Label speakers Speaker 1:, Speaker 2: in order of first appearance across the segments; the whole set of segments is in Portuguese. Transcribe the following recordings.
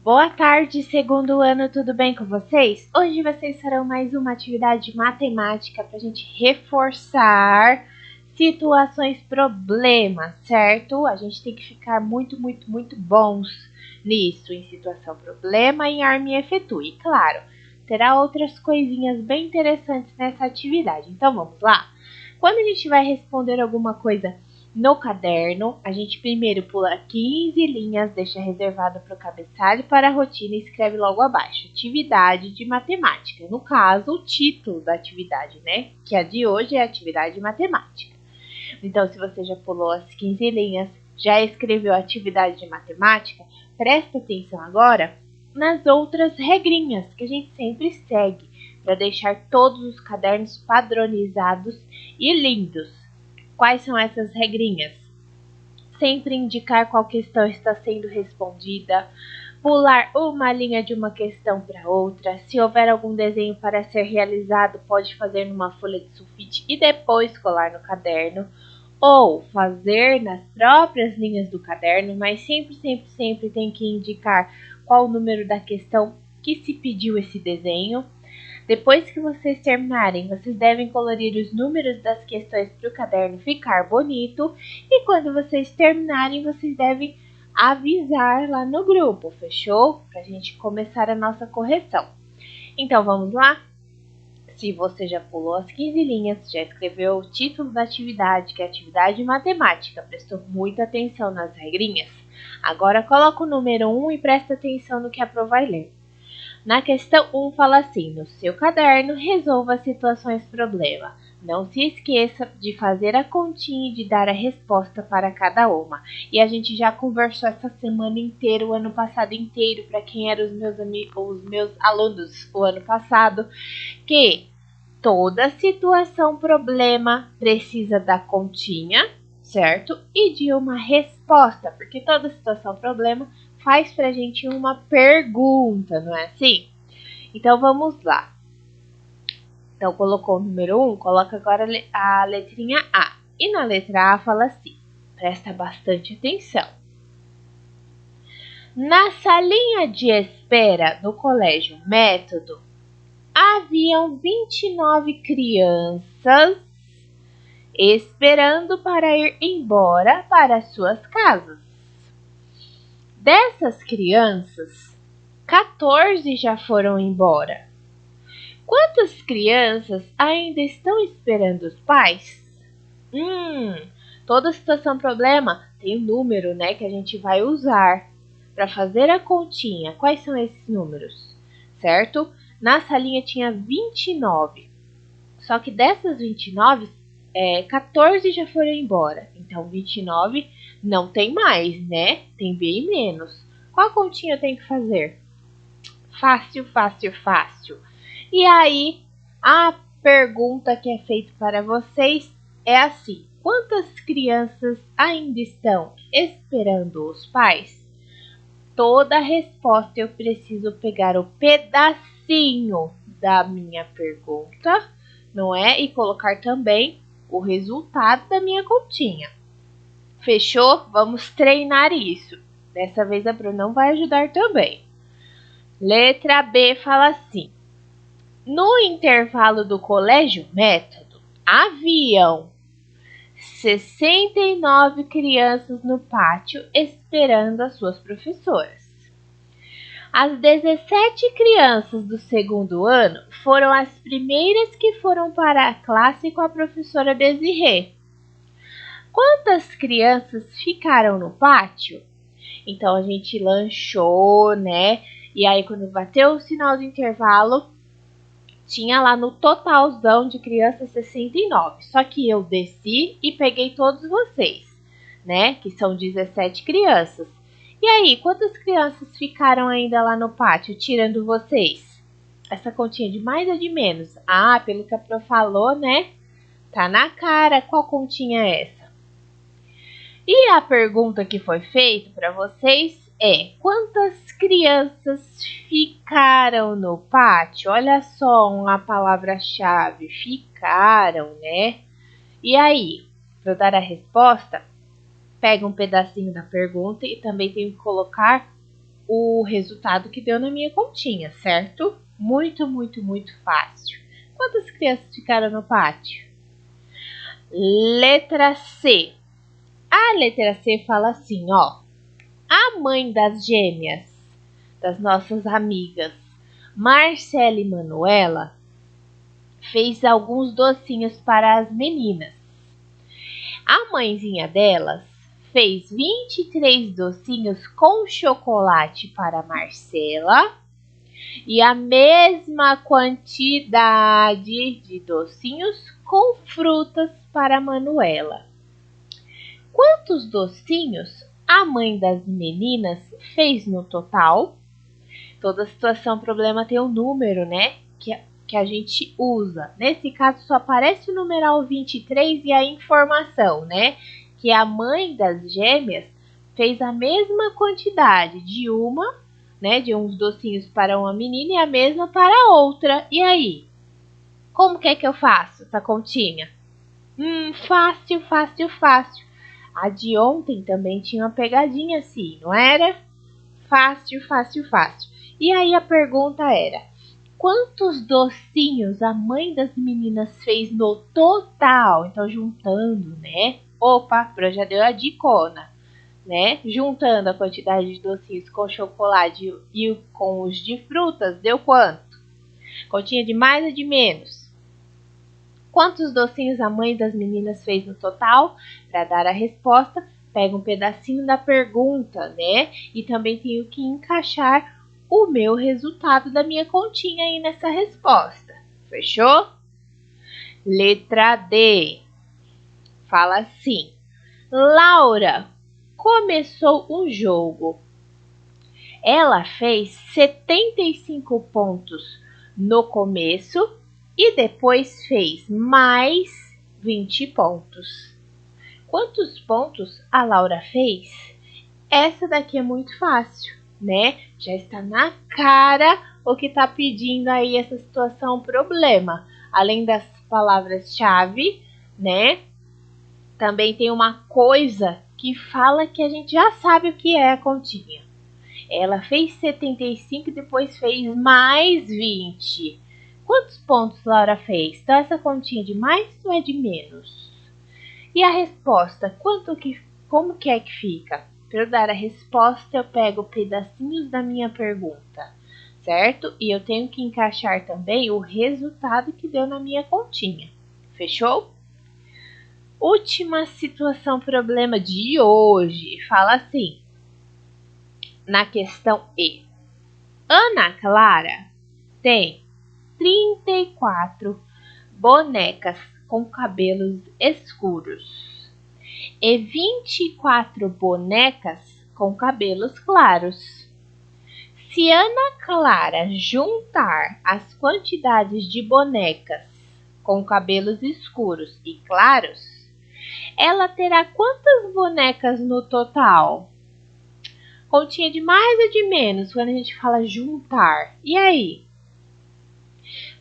Speaker 1: Boa tarde, segundo ano, tudo bem com vocês? Hoje vocês farão mais uma atividade matemática para a gente reforçar situações problemas, certo? A gente tem que ficar muito bons nisso, em situação problema e em arme e efetue. E claro, terá outras coisinhas bem interessantes nessa atividade. Então vamos lá? Quando a gente vai responder alguma coisa no caderno, a gente primeiro pula 15 linhas, deixa reservado para o cabeçalho para a rotina e escreve logo abaixo. Atividade de matemática. No caso, o título da atividade, né? Que a de hoje é atividade de matemática. Então, se você já pulou as 15 linhas, já escreveu a atividade de matemática, presta atenção agora nas outras regrinhas que a gente sempre segue para deixar todos os cadernos padronizados e lindos. Quais são essas regrinhas? Sempre indicar qual questão está sendo respondida, pular uma linha de uma questão para outra. Se houver algum desenho para ser realizado, pode fazer numa folha de sulfite e depois colar no caderno, ou fazer nas próprias linhas do caderno, mas sempre tem que indicar qual o número da questão que se pediu esse desenho. Depois que vocês terminarem, vocês devem colorir os números das questões para o caderno ficar bonito. E quando vocês terminarem, vocês devem avisar lá no grupo, fechou? Para a gente começar a nossa correção. Então vamos lá? Se você já pulou as 15 linhas, já escreveu o título da atividade, que é atividade matemática, prestou muita atenção nas regrinhas, agora coloca o número 1 e presta atenção no que a Pro vai ler. Na questão 1 fala assim: no seu caderno, resolva as situações problema. Não se esqueça de fazer a continha e de dar a resposta para cada uma. E a gente já conversou essa semana inteira, o ano passado inteiro, para quem eram os meus amigos, os meus alunos o ano passado, que toda situação problema precisa da continha, certo? E de uma resposta, porque toda situação problema faz pra gente uma pergunta, não é assim? Então vamos lá. Então colocou o número 1, coloca agora a letrinha A. E na letra A fala assim, presta bastante atenção. Na salinha de espera do Colégio Método, haviam 29 crianças esperando para ir embora para suas casas. Dessas crianças, 14 já foram embora. Quantas crianças ainda estão esperando os pais? Toda situação problema tem um número, né, que a gente vai usar para fazer a continha. Quais são esses números? Certo? Na salinha tinha 29. Só que dessas 29, 14 já foram embora. Então 29 não tem mais, né? Tem bem menos. Qual continha eu tenho que fazer? Fácil. E aí, a pergunta que é feita para vocês é assim: quantas crianças ainda estão esperando os pais? Toda resposta eu preciso pegar o pedacinho da minha pergunta, não é? E colocar também o resultado da minha continha. Fechou? Vamos treinar isso. Dessa vez a Bruna não vai ajudar também. Letra B fala assim: no intervalo do Colégio Método, haviam 69 crianças no pátio esperando as suas professoras. As 17 crianças do segundo ano foram as primeiras que foram para a classe com a professora Desirê. Quantas crianças ficaram no pátio? Então a gente lanchou, né? E aí quando bateu o sinal do intervalo, tinha lá no totalzão de crianças 69. Só que eu desci e peguei todos vocês, né? Que são 17 crianças. E aí, quantas crianças ficaram ainda lá no pátio, tirando vocês? Essa continha de mais ou de menos? Ah, pelo que a Pro falou, né? Tá na cara. Qual continha é essa? E a pergunta que foi feita para vocês é: quantas crianças ficaram no pátio? Olha só uma palavra-chave, ficaram, né? E aí, para eu dar a resposta, pega um pedacinho da pergunta e também tem que colocar o resultado que deu na minha continha, certo? Muito, muito, muito fácil. Quantas crianças ficaram no pátio? Letra C. A letra C fala assim, ó. A mãe das gêmeas, das nossas amigas, Marcela e Manuela, fez alguns docinhos para as meninas. A mãezinha delas fez 23 docinhos com chocolate para Marcela e a mesma quantidade de docinhos com frutas para Manuela. Quantos docinhos a mãe das meninas fez no total? Toda situação, problema tem um número, né? Que a gente usa. Nesse caso, só aparece o numeral 23 e a informação, né? Que a mãe das gêmeas fez a mesma quantidade de uma, né? De uns docinhos para uma menina e a mesma para a outra. E aí? Como que eu faço essa continha? Fácil, fácil, fácil. A de ontem também tinha uma pegadinha assim, não era? Fácil, fácil, fácil. E aí a pergunta era: quantos docinhos a mãe das meninas fez no total? Então, juntando, né? Opa, já deu a dicona, né? Juntando a quantidade de docinhos com chocolate e com os de frutas, deu quanto? Continha de mais ou de menos? Quantos docinhos a mãe das meninas fez no total? Para dar a resposta, pega um pedacinho da pergunta, né? E também tenho que encaixar o meu resultado da minha continha aí nessa resposta. Fechou? Letra D. Fala assim: Laura começou o jogo. Ela fez 75 pontos no começo e depois fez mais 20 pontos. Quantos pontos a Laura fez? Essa daqui é muito fácil, né? Já está na cara o que está pedindo aí essa situação problema. Além das palavras-chave, né? Também tem uma coisa que fala que a gente já sabe o que é a continha. Ela fez 75 e depois fez mais 20. Quantos pontos Laura fez? Então essa continha é de mais ou é de menos? E a resposta, como que é que fica? Para eu dar a resposta, eu pego pedacinhos da minha pergunta, certo? E eu tenho que encaixar também o resultado que deu na minha continha. Fechou? Última situação problema de hoje. Fala assim, na questão E. Ana Clara tem 34 bonecas com cabelos escuros e 24 bonecas com cabelos claros. Se Ana Clara juntar as quantidades de bonecas com cabelos escuros e claros, ela terá quantas bonecas no total? Continha de mais ou de menos quando a gente fala juntar? E aí?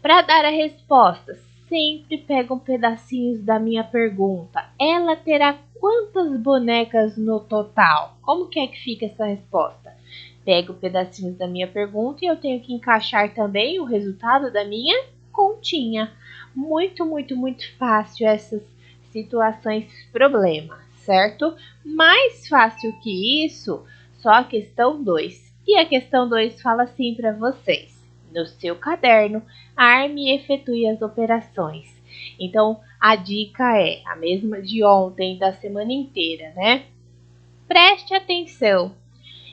Speaker 1: Para dar a resposta, sempre pegam pedacinhos da minha pergunta. Ela terá quantas bonecas no total? Como que é que fica essa resposta? Pego pedacinhos da minha pergunta e eu tenho que encaixar também o resultado da minha continha. Muito, muito, muito fácil essas situações problema, certo? Mais fácil que isso, só a questão 2. E a questão 2 fala assim para vocês. No seu caderno, arme e efetue as operações. Então, a dica é a mesma de ontem, da semana inteira, né? Preste atenção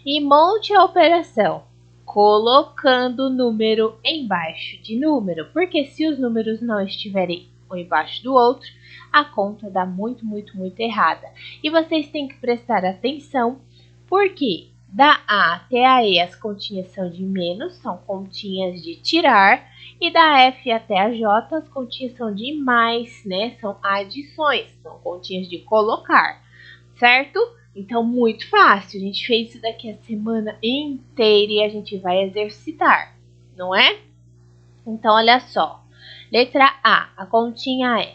Speaker 1: e monte a operação, colocando número embaixo de número, porque se os números não estiverem um embaixo do outro, a conta dá muito, muito, muito errada. E vocês têm que prestar atenção, porque da A até a E as continhas são de menos, são continhas de tirar, e da F até a J as continhas são de mais, né? São adições, são continhas de colocar, certo? Então, muito fácil. A gente fez isso daqui a semana inteira e a gente vai exercitar, não é? Então, olha só. Letra A, a continha é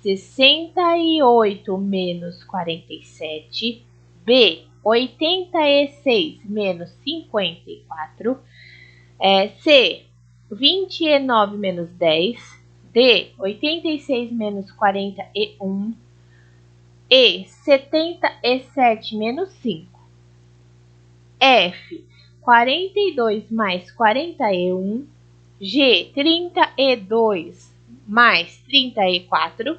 Speaker 1: 68 menos 47. B, 86 menos 54. C, 29 menos 10. D, 86 menos 41. E, 77 menos 5. F, 42 mais 41. G, 32 mais 34.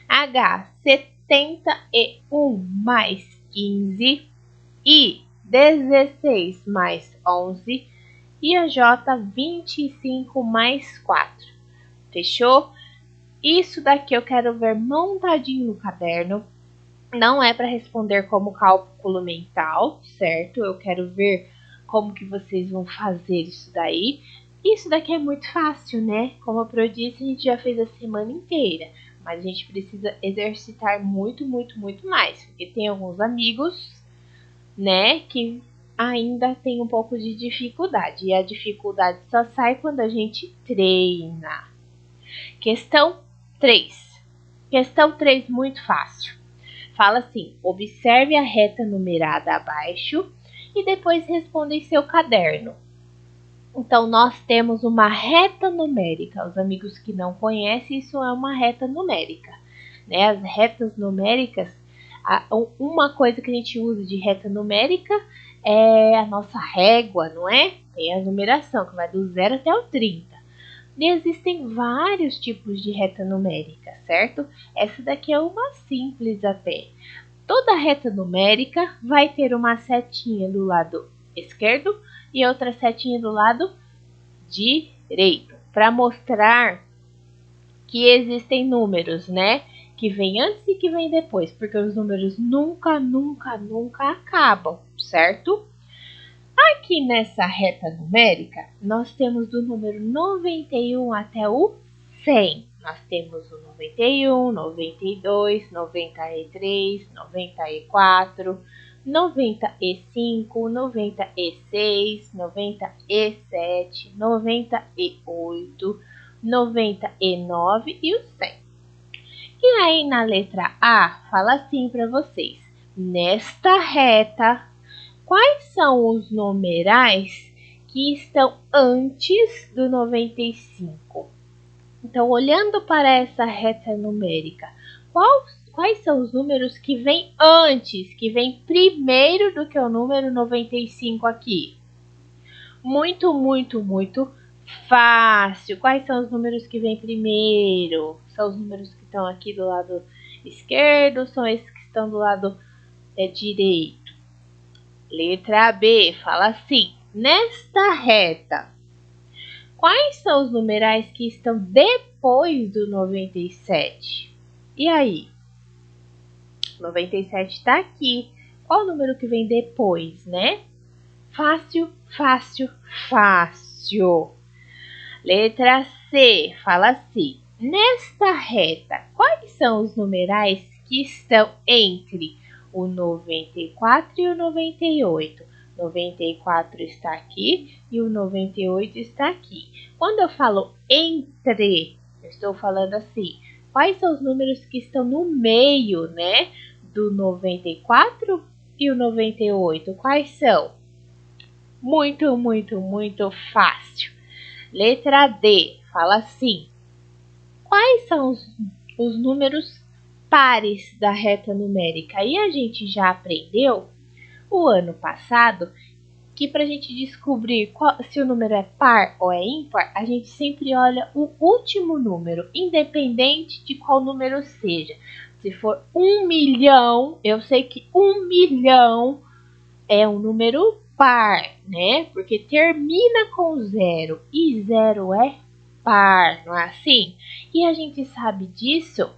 Speaker 1: H, 71 mais 15. I, 16 mais 11. E a J, 25 mais 4. Fechou? Isso daqui eu quero ver montadinho no caderno. Não é para responder como cálculo mental, certo? Eu quero ver como que vocês vão fazer isso daí. Isso daqui é muito fácil, né? Como eu disse, a gente já fez a semana inteira. Mas a gente precisa exercitar muito, muito, muito mais. Porque tem alguns amigos, né, que ainda tem um pouco de dificuldade. E a dificuldade só sai quando a gente treina. Questão 3. Questão 3, muito fácil. Fala assim: observe a reta numerada abaixo e depois responda em seu caderno. Então, nós temos uma reta numérica. Os amigos que não conhecem, isso é uma reta numérica, né? As retas numéricas, uma coisa que a gente usa de reta numérica é a nossa régua, não é? Tem a numeração, que vai do 0 até o 30. E existem vários tipos de reta numérica, certo? Essa daqui é uma simples até. Toda reta numérica vai ter uma setinha do lado esquerdo e outra setinha do lado direito, para mostrar que existem números, né? Que vem antes e que vem depois, porque os números nunca, nunca, nunca acabam, certo? Aqui nessa reta numérica, nós temos do número 91 até o 100. Nós temos o 91, 92, 93, 94, 95, 96, 97, 98, 99 e o 100. E aí na letra A, fala assim para vocês: nesta reta, quais são os numerais que estão antes do 95? Então, olhando para essa reta numérica, quais são os números que vêm antes, que vêm primeiro do que o número 95 aqui? Muito, muito, muito fácil. Quais são os números que vêm primeiro? São os números que estão aqui do lado esquerdo, são esses que estão do lado direito. Letra B, fala assim: nesta reta, quais são os numerais que estão depois do 97? E aí? 97 está aqui. Qual o número que vem depois, né? Fácil, fácil, fácil. Letra C, fala assim: nesta reta, quais são os numerais que estão entre o 94 e o 98? 94 está aqui e o 98 está aqui. Quando eu falo entre, eu estou falando assim: quais são os números que estão no meio, né? Do 94 e o 98? Quais são? Muito, muito, muito fácil. Letra D, fala assim: quais são os números pares da reta numérica? E a gente já aprendeu o ano passado que para a gente descobrir se o número é par ou é ímpar, a gente sempre olha o último número, independente de qual número seja. Se for 1 milhão, eu sei que 1 milhão é um número par, né? Porque termina com 0 e 0 é par, não é assim? E a gente sabe disso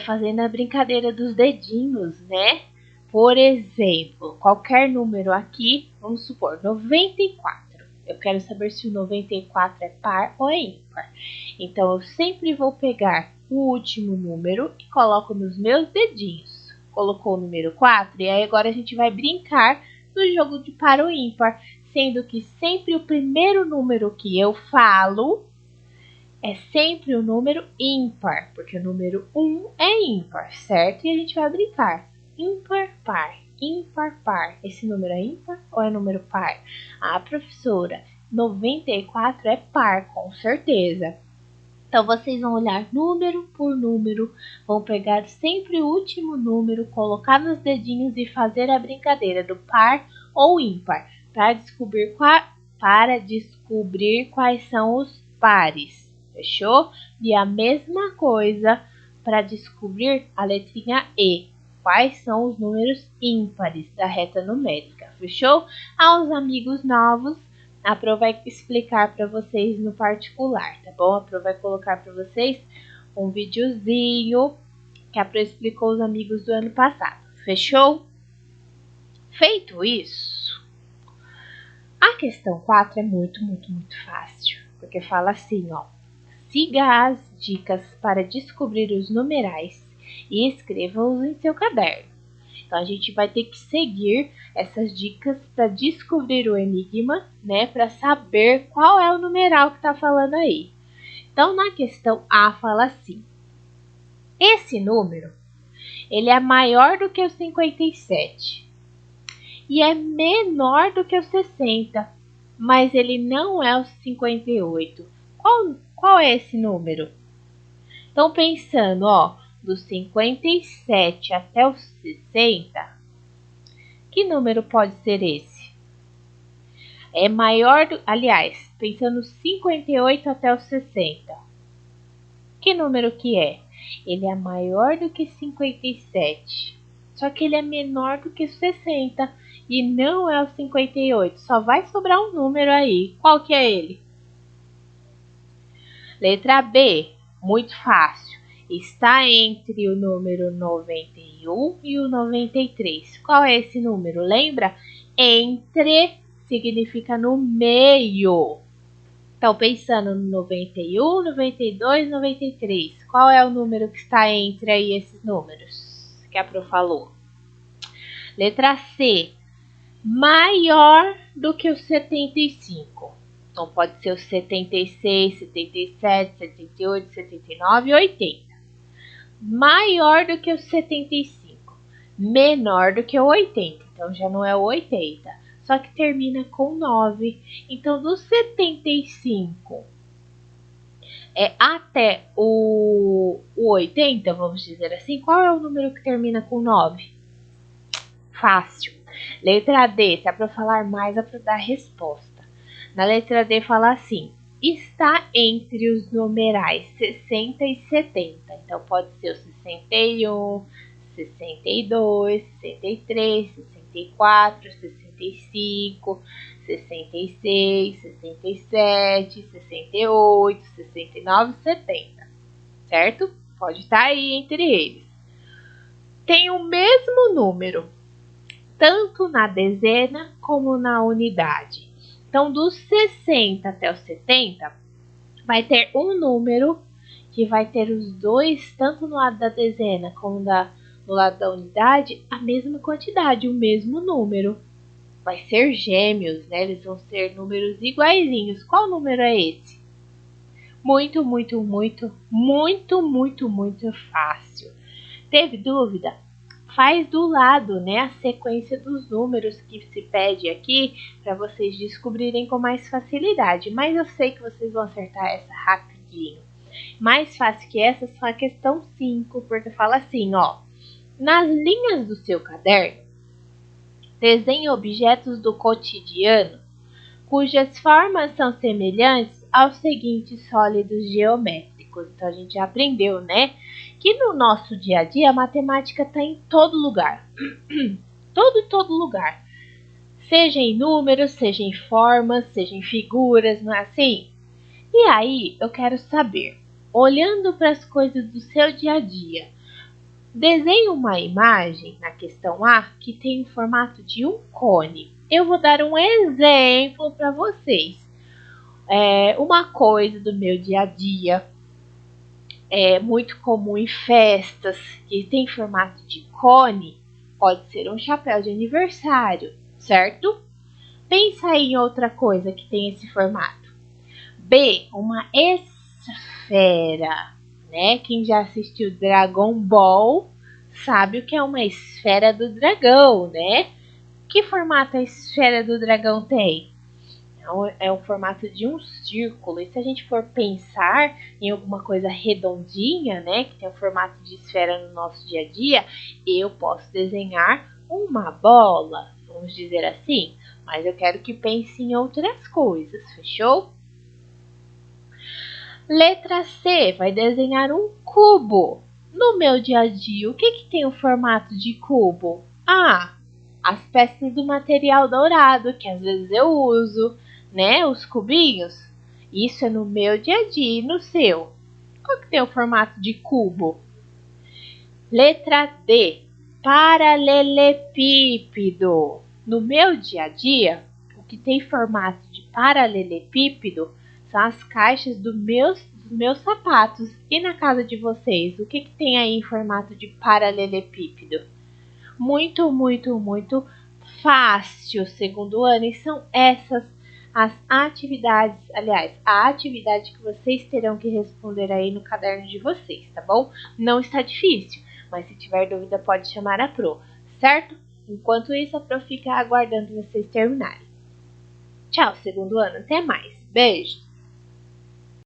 Speaker 1: fazendo a brincadeira dos dedinhos, né? Por exemplo, qualquer número aqui, vamos supor, 94. Eu quero saber se o 94 é par ou é ímpar. Então, eu sempre vou pegar o último número e coloco nos meus dedinhos. Colocou o número 4 e aí agora a gente vai brincar no jogo de par ou ímpar, sendo que sempre o primeiro número que eu falo é sempre o número ímpar, porque o número 1 é ímpar, certo? E a gente vai brincar ímpar, par, ímpar par. Esse número é ímpar ou é número par? Ah, professora, 94 é par, com certeza. Então, vocês vão olhar número por número, vão pegar sempre o último número, colocar nos dedinhos e fazer a brincadeira do par ou ímpar, para descobrir quais são os pares, fechou? E a mesma coisa para descobrir a letrinha E, quais são os números ímpares da reta numérica, fechou? Aos amigos novos, a Pro vai explicar para vocês no particular, tá bom? A Pro vai colocar para vocês um videozinho que a Pro explicou os amigos do ano passado, fechou? Feito isso, a questão 4 é muito fácil, porque fala assim, ó. Siga as dicas para descobrir os numerais e escreva-os em seu caderno. Então, a gente vai ter que seguir essas dicas para descobrir o enigma, né? Para saber qual é o numeral que está falando aí. Então, na questão A, fala assim. Esse número, ele é maior do que o 57 e é menor do que o 60, mas ele não é o 58. Qual é esse número? Então, pensando, ó, do 57 até o 60, que número pode ser esse? É maior do... Aliás, pensando 58 até o 60. Que número que é? Ele é maior do que 57. Só que ele é menor do que 60. E não é o 58. Só vai sobrar um número aí. Qual que é ele? Letra B. Muito fácil. Está entre o número 91 e o 93. Qual é esse número? Lembra? Entre significa no meio. Então, pensando no 91, 92, 93. Qual é o número que está entre aí esses números que a Pro falou? Letra C. Maior do que o 75. Então, pode ser o 76, 77, 78, 79 e 80. Maior do que o 75. Menor do que o 80. Então, já não é o 80. Só que termina com 9. Então, do 75 até o 80, vamos dizer assim, qual é o número que termina com 9? Fácil. Letra D, se é para falar mais, é para dar resposta. Na letra D fala assim, está entre os numerais 60 e 70. Então, pode ser o 61, 62, 63, 64, 65, 66, 67, 68, 69, 70. Certo? Pode estar aí entre eles. Tem o mesmo número, tanto na dezena como na unidade. Então, dos 60 até os 70, vai ter um número que vai ter os dois, tanto no lado da dezena como no lado da unidade, a mesma quantidade, o mesmo número. Vai ser gêmeos, né? Eles vão ser números iguaizinhos. Qual número é esse? Muito fácil. Teve dúvida? Faz do lado, né, a sequência dos números que se pede aqui para vocês descobrirem com mais facilidade. Mas eu sei que vocês vão acertar essa rapidinho. Mais fácil que essa é só a questão 5, porque fala assim, ó. Nas linhas do seu caderno, desenhe objetos do cotidiano cujas formas são semelhantes aos seguintes sólidos geométricos. Então, a gente já aprendeu, né? Que no nosso dia a dia a matemática está em todo lugar. todo lugar. Seja em números, seja em formas, seja em figuras, não é assim? E aí, eu quero saber, olhando para as coisas do seu dia a dia, desenhe uma imagem na questão A que tem o formato de um cone. Eu vou dar um exemplo para vocês. Uma coisa do meu dia a dia, é muito comum em festas, que tem formato de cone, pode ser um chapéu de aniversário, certo? Pensa aí em outra coisa que tem esse formato. B, uma esfera, né? Quem já assistiu Dragon Ball sabe o que é uma esfera do dragão, né? Que formato a esfera do dragão tem? É o formato de um círculo. E se a gente for pensar em alguma coisa redondinha, né, que tem o formato de esfera no nosso dia a dia, eu posso desenhar uma bola, vamos dizer assim. Mas eu quero que pense em outras coisas, fechou? Letra C, vai desenhar um cubo. No meu dia a dia, o que tem o formato de cubo? Ah, as peças do material dourado, que às vezes eu uso, né? Os cubinhos. Isso é no meu dia a dia e no seu. Qual que tem o formato de cubo? Letra D, paralelepípedo. No meu dia a dia, o que tem formato de paralelepípedo são as caixas dos meus sapatos. E na casa de vocês, o que tem aí em formato de paralelepípedo? Muito, muito, muito fácil, segundo ano, e são essas as atividades, aliás, a atividade que vocês terão que responder aí no caderno de vocês, tá bom? Não está difícil, mas se tiver dúvida pode chamar a Pro, certo? Enquanto isso, a Pro fica aguardando vocês terminarem. Tchau, segundo ano, até mais. Beijo!